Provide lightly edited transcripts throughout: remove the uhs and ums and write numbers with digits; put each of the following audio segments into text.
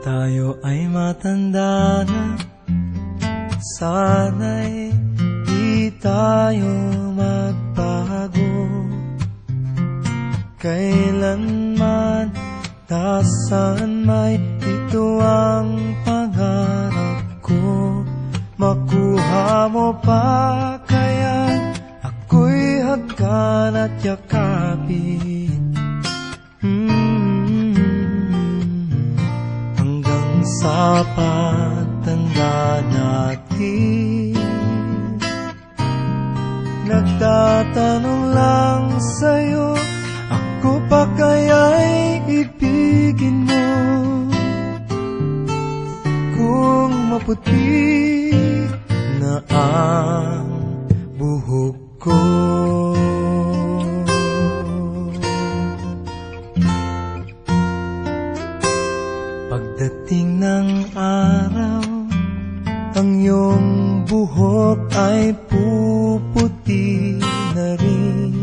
tayo ay matanda na, sana'y di tayo magbago. Kailanman, nasaan may ito ang pangarap ko. Makuha mo pa kaya ako'y hagkan at yakapin. Hanggang sa pagtanda natin, nagtatanong lang sa'yo, ako pa kaya'y ibigin mo? Kung maputi na ang buhok ko, pagdating ng araw, ang iyong buhok ay puputi na rin.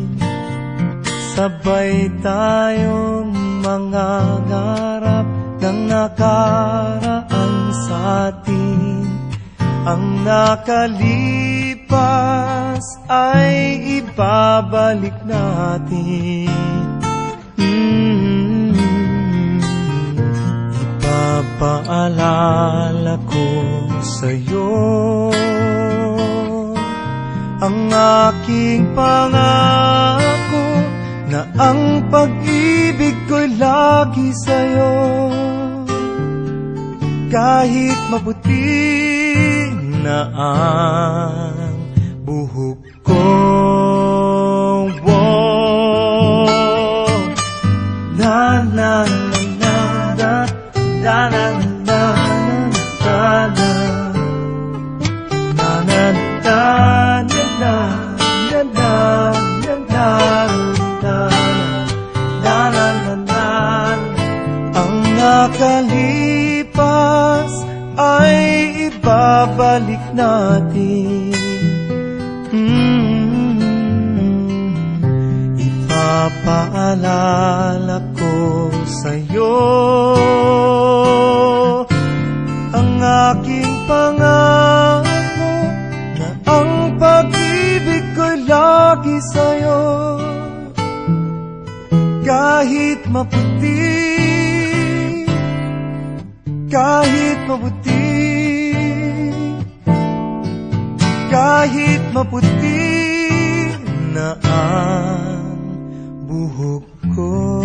Sabay tayong mangangarap ng nakaraan sa atin. Ang nakalipas ay ibabalik natin. Ipapaalala ko sa'yo ang aking pangako, na ang pag-ibig ko'y lagi sa'yo. Kahit maputi na ang buhok ko, na na na na na na na nakalipas ay ibabalik natin. Ipapaalala ko sa'yo ang aking pangako, na ang pag-ibig ko'y lagi sa'yo. Kahit maputi, kahit maputi, kahit maputi na ang buhok ko.